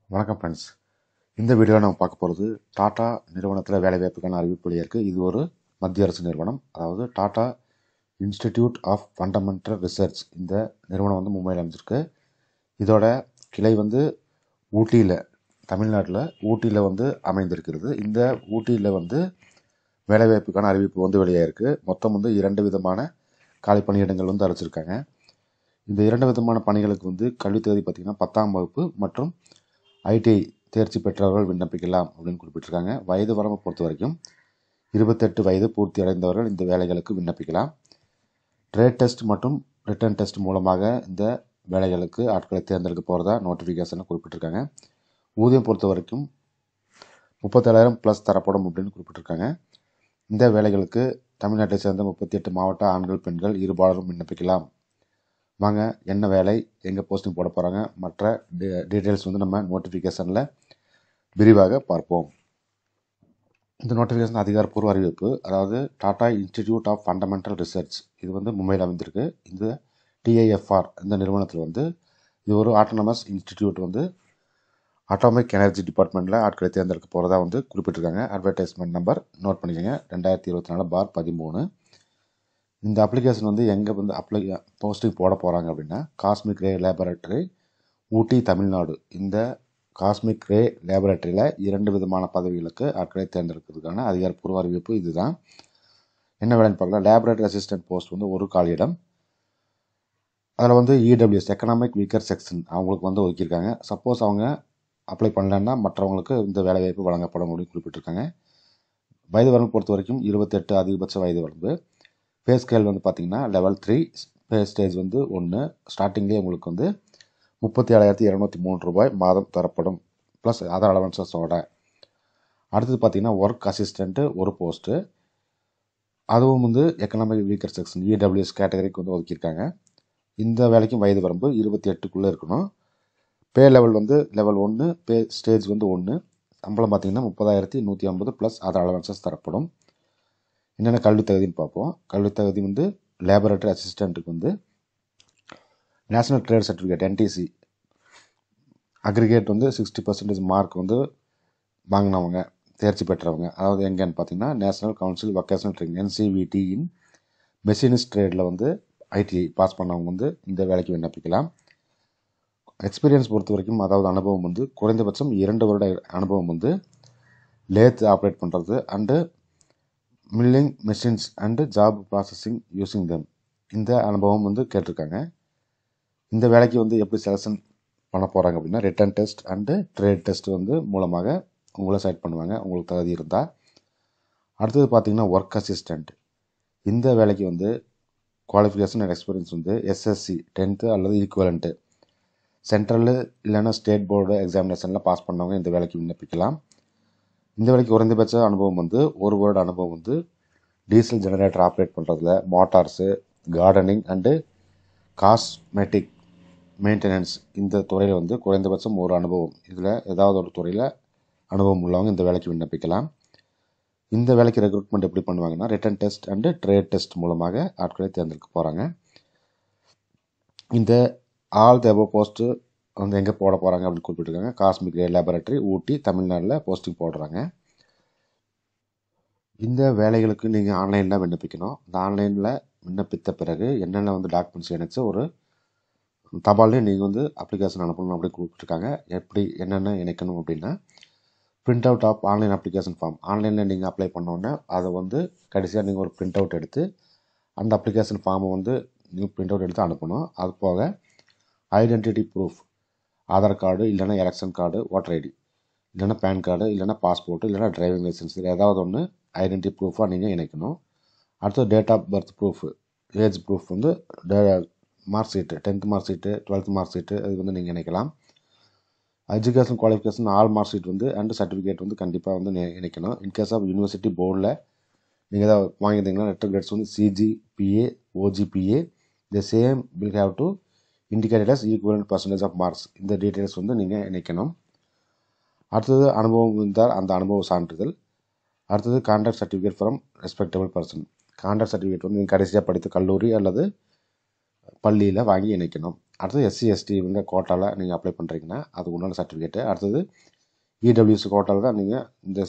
வணக்கம் ஃப்ரெண்ட்ஸ். இந்த வீடியோவில் நம்ம பார்க்க போகிறது டாடா நிறுவனத்தில் வேலைவாய்ப்புக்கான அறிவிப்பு வெளியாக இருக்குது. இது ஒரு மத்திய அரசு நிறுவனம், அதாவது Tata institute of fundamental Research. இந்த நிறுவனம் வந்து மும்பையில் அமைஞ்சிருக்கு. இதோட கிளை வந்து ஊட்டியில், தமிழ்நாட்டில் ஊட்டியில் வந்து அமைந்திருக்கிறது. இந்த ஊட்டியில் வந்து வேலைவாய்ப்புக்கான அறிவிப்பு வந்து வெளியாக இருக்குது. மொத்தம் வந்து 2 விதமான காலி பணியிடங்கள் வந்து அறிவிச்சிருக்காங்க. இந்த 2 விதமான பணிகளுக்கு வந்து கல்வித் தகுதி பார்த்திங்கன்னா 10ஆம் வகுப்பு மற்றும் ஐடிஐ தேர்ச்சி பெற்றவர்கள் விண்ணப்பிக்கலாம் அப்படின்னு குறிப்பிட்டிருக்காங்க. வயது வரம்பை பொறுத்த வரைக்கும் 28 வயது பூர்த்தி அடைந்தவர்கள் இந்த வேலைகளுக்கு விண்ணப்பிக்கலாம். ட்ரேட் டெஸ்ட் மற்றும் ரிட்டன் டெஸ்ட் மூலமாக இந்த வேலைகளுக்கு ஆட்களை தேர்ந்தெடுக்க போகிறதா நோட்டிஃபிகேஷனில் குறிப்பிட்டிருக்காங்க. ஊதியம் பொறுத்த வரைக்கும் 37,000 ப்ளஸ் தரப்படும் அப்படின்னு குறிப்பிட்டிருக்காங்க. இந்த வேலைகளுக்கு தமிழ்நாட்டை சேர்ந்த 38 மாவட்ட ஆண்கள் பெண்கள் இருபாலரும் விண்ணப்பிக்கலாம். வாங்க, என்ன வேலை, எங்கே போஸ்டிங் போட போகிறாங்க, மற்ற டீட்டெயில்ஸ் வந்து நம்ம நோட்டிஃபிகேஷனில் விரிவாக பார்ப்போம். இந்த நோட்டிஃபிகேஷன் அதிகாரப்பூர்வ அறிவிப்பு, அதாவது Tata institute of fundamental Research, இது வந்து மும்பையில் அமைந்திருக்கு. இந்த டிஐஎஃப்ஆர் இந்த நிறுவனத்தில் வந்து இது ஒரு ஆட்டோனமஸ் இன்ஸ்டிடியூட், வந்து அட்டாமிக் எனர்ஜி டிபார்ட்மெண்ட்டில் ஆட்களை தேர்ந்தெடுக்க போகிறதா வந்து குறிப்பிட்டிருக்காங்க. அட்வர்டைஸ்மெண்ட் நம்பர் நோட் பண்ணிக்கோங்க, 2024/13. இந்த அப்ளிகேஷன் வந்து எங்கே வந்து போஸ்டிங் போட போகிறாங்க அப்படின்னா, காஸ்மிக் ரே லேபரட்டரி, ஊட்டி, தமிழ்நாடு. இந்த காஸ்மிக் ரே லேபரட்டரியில் 2 விதமான பதவிகளுக்கு ஆட்களை தேர்ந்தெடுக்கிறதுக்கான அதிகாரப்பூர்வ அறிவிப்பு இதுதான். என்ன வேலைன்னு பார்க்கலாம். லேபரட்டரி அசிஸ்டன்ட் போஸ்ட் வந்து ஒரு காலியிடம். அதில் வந்து இடபிள்யூஎஸ், எக்கனாமிக் வீக்கர் செக்ஷன், அவங்களுக்கு வந்து ஒதுக்கியிருக்காங்க. சப்போஸ் அவங்க அப்ளை பண்ணலன்னா மற்றவங்களுக்கு இந்த வேலைவாய்ப்பு வழங்கப்படும் அப்படின்னு குறிப்பிட்டிருக்காங்க. வயது வரம்பு பொறுத்த வரைக்கும் 28 அதிகபட்ச வயது வரம்பு. பே ஸ்கேல் வந்து பார்த்திங்கன்னா லெவல் 3, பே ஸ்டேஜ் வந்து 1. ஸ்டார்டிங்லேயே உங்களுக்கு வந்து 37,203 ரூபாய் மாதம் தரப்படும், ப்ளஸ் அதர் அலவன்சஸோட. அடுத்தது பார்த்திங்கன்னா ஒர்க் அசிஸ்டண்ட்டு ஒரு போஸ்ட்டு, அதுவும் வந்து எக்கனாமிக் வீக்கர் செக்ஷன் இடபிள்யூஎஸ் கேட்டகரிக்கு வந்து ஒதுக்கியிருக்காங்க. இந்த வேலைக்கும் வயது வரம்பு 28க்குள்ளே இருக்கணும். பே லெவல் வந்து லெவல் 1, பே ஸ்டேஜ் வந்து 1. சம்பளம் பார்த்திங்கன்னா 30,150 ப்ளஸ் அதர் அலவன்சஸ் தரப்படும். என்னென்ன கல்வி தகுதின்னு பார்ப்போம். கல்வி தகுதி வந்து லேபரட்டரி அசிஸ்டண்ட்டுக்கு வந்து national trade certificate NTC aggregate வந்து 60% மார்க் வந்து வாங்கினவங்க, தேர்ச்சி பெற்றவங்க. அதாவது எங்கேன்னு பார்த்தீங்கன்னா national council vocational training NCVT இன் மெஷினிஸ்ட் ட்ரேடில் வந்து ITI பாஸ் பண்ணவங்க வந்து இந்த வேலைக்கு விண்ணப்பிக்கலாம். எக்ஸ்பீரியன்ஸ் பொறுத்த வரைக்கும், அதாவது அனுபவம் வந்து குறைந்தபட்சம் 2 வருட அனுபவம் வந்து லேத் ஆப்ரேட் பண்ணுறது and milling machines and job processing using them, இந்த அனுபவம் வந்து கேட்டிருக்காங்க. இந்த வேலைக்கு வந்து எப்படி செலெக்ஷன் பண்ண போகிறாங்க அப்படின்னா, written test and trade test வந்து மூலமாக உங்களை செலக்ட் பண்ணுவாங்க, உங்களுக்கு தகுதி இருந்தால். அடுத்தது பார்த்திங்கன்னா ஒர்க் அசிஸ்டண்ட். இந்த வேலைக்கு வந்து குவாலிஃபிகேஷன் அண்ட் எக்ஸ்பீரியன்ஸ் வந்து SSC 10th அல்லது ஈக்குவலண்ட்டு, சென்ட்ரலு இல்லைன்னா ஸ்டேட் போர்டு எக்ஸாமினேஷனில் பாஸ் பண்ணவங்க இந்த வேலைக்கு விண்ணப்பிக்கலாம். இந்த வேலைக்கு குறைந்தபட்ச அனுபவம் வந்து 1 வருட அனுபவம் வந்து டீசல் ஜெனரேட்டர் ஆப்ரேட் பண்ணுறதுல, motors, gardening and cosmetic maintenance, இந்த துறையில் வந்து குறைந்தபட்சம் ஒரு அனுபவம், இதில் ஏதாவது ஒரு துறையில் அனுபவம் உள்ளவங்க இந்த வேலைக்கு விண்ணப்பிக்கலாம். இந்த வேலைக்கு ரெக்ரூட்மெண்ட் எப்படி பண்ணுவாங்கன்னா, written test and trade test மூலமாக ஆட்களை தேர்ந்தெடுக்க போகிறாங்க. இந்த ஆல் த அபவ் போஸ்ட்டு வந்து எங்கே போட போகிறாங்க அப்படின்னு குறிப்பிட்டிருக்காங்க. காஸ்மிக் ரே லேபரட்டரி, ஊட்டி, தமிழ்நாட்டில் போஸ்டிங் போடுறாங்க. இந்த வேலைகளுக்கு நீங்கள் ஆன்லைனில் விண்ணப்பிக்கணும். இந்த ஆன்லைனில் விண்ணப்பித்த பிறகு என்னென்ன வந்து டாக்குமெண்ட்ஸ் இணைச்சு ஒரு தபால்லே நீங்கள் வந்து அப்ளிகேஷன் அனுப்பணும் அப்படின்னு குறிப்பிட்டிருக்காங்க. எப்படி என்னென்ன இணைக்கணும் அப்படின்னா, print out of online application form, ஆன்லைனில் நீங்கள் அப்ளை பண்ணோன்னே அதை வந்து கடைசியாக நீங்கள் ஒரு பிரிண்ட் அவுட் எடுத்து அந்த அப்ளிகேஷன் ஃபார்மை வந்து நீங்கள் பிரிண்ட் அவுட் எடுத்து அனுப்பணும். அது போக ஐடென்டிட்டி ப்ரூஃப், ஆதார் கார்டு இல்லைனா எலெக்ஷன் கார்டு, ஓட்டர் ஐடி இல்லைனா பேன் கார்டு இல்லைனா பாஸ்போர்ட்டு இல்லைனா டிரைவிங் லைசன்ஸ், இது ஏதாவது ஒன்று ஐடென்டிட்டி ப்ரூஃபாக நீங்கள் இணைக்கணும். அடுத்தது date of birth proof, age proof வந்து mark sheet, 10th mark sheet, 12th mark sheet, அது வந்து நீங்கள் இணைக்கலாம். Education qualification all mark sheet வந்து அண்டு சர்டிஃபிகேட் வந்து கண்டிப்பாக வந்து இணைக்கணும். இன்கேஸ் ஆஃப் யூனிவர்சிட்டி போர்டில் நீங்கள் ஏதாவது வாங்கியிருந்தீங்கன்னா லெட்டர் கிரேட்ஸ் வந்து CGPA, OGPA, the same will have to indicated as equivalent percentage of marks, இந்த டீட்டெயில்ஸ் வந்து நீங்கள் இணைக்கணும். அடுத்தது அனுபவம் இருந்தால் அந்த அனுபவ சான்றிதழ். அடுத்தது contact certificate from respectable person, contact certificate வந்து நீங்கள் கடைசியாக படித்த கல்லூரி அல்லது பள்ளியில் வாங்கி இணைக்கணும். அடுத்தது எஸ்சி எஸ்டி இவங்க கோட்டாவில் நீங்கள் அப்ளை பண்ணுறீங்கன்னா அதுக்கு உண்டான சர்டிஃபிகேட்டு. அடுத்தது இடபிள்யூசி கோட்டாவில் தான் நீங்கள் இந்த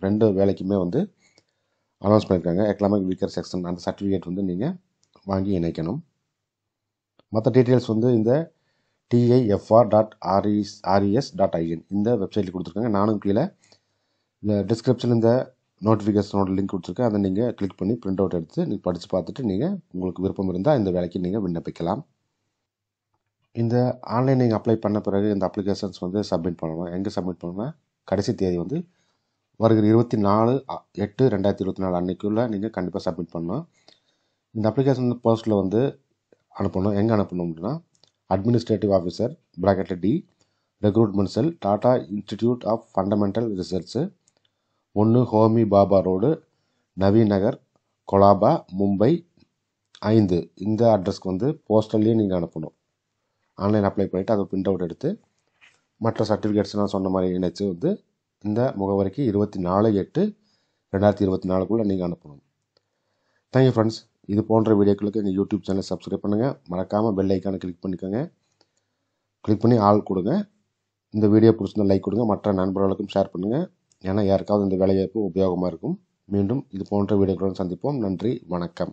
2 வேலைக்குமே வந்து அனௌன்ஸ் பண்ணியிருக்காங்க. எக்கனாமிக் வீக்கர் செக்ஷன் அந்த சர்டிஃபிகேட் வந்து நீங்கள் வாங்கி இணைக்கணும். மற்ற டீட்டெயில்ஸ் வந்து இந்த TIFR.RES.IN இந்த வெப்சைட்டில் கொடுத்துருக்காங்க. நானும் கீழே இந்த டிஸ்கிரிப்ஷன் இந்த நோட்டிஃபிகேஷனோட லிங்க் கொடுத்துருக்கேன். அதை நீங்கள் கிளிக் பண்ணி பிரிண்ட் அவுட் எடுத்து நீங்கள் படித்து பார்த்துட்டு நீங்கள் உங்களுக்கு விருப்பம் இருந்தால் இந்த வேலைக்கு நீங்கள் விண்ணப்பிக்கலாம். இந்த ஆன்லைன் நீங்கள் அப்ளை பண்ண பிறகு இந்த அப்ளிகேஷன்ஸ் வந்து சப்மிட் பண்ணணும். எங்கே சப்மிட் பண்ணணும்னா கடைசி தேதி வந்து வருகிற 24/8/2024 அன்றைக்குள்ளே நீங்கள் கண்டிப்பாக சப்மிட் பண்ணணும். இந்த அப்ளிகேஷன் போஸ்ட்டில் வந்து அனுப்பணும். எங்கே அனுப்பணும் அப்படின்னா administrative officer (D) recruitment cell Tata institute of fundamental research 1 Homi Bhabha road Naveen Nagar Colaba Mumbai 5 இந்த அட்ரஸ்க்கு வந்து போஸ்டல்லையும் நீங்கள் அனுப்பணும். ஆன்லைன் அப்ளை பண்ணிவிட்டு அதை பிரிண்ட் அவுட் எடுத்து மற்ற சர்டிஃபிகேட்ஸ்லாம் சொன்ன மாதிரி இணைச்சு வந்து இந்த முகவரிக்கு 24/8/2024 நீங்கள் அனுப்பணும். Thank you friends. இது போன்ற வீடியோக்களுக்கு எங்கள் யூடியூப் சேனலை சப்ஸ்கிரைப் பண்ணுங்கள். மறக்காமல் பெல் ஐக்கானை கிளிக் பண்ணிக்கோங்க. கிளிக் பண்ணி ஆல் கொடுங்க. இந்த வீடியோ பிடிச்சிருந்தா லைக் கொடுங்க. மற்ற நண்பர்களுக்கும் ஷேர் பண்ணுங்கள். ஏன்னா யாருக்காவது இந்த வேலைவாய்ப்பு உபயோகமாக இருக்கும். மீண்டும் இது போன்ற வீடியோக்களுடன் சந்திப்போம். நன்றி, வணக்கம்.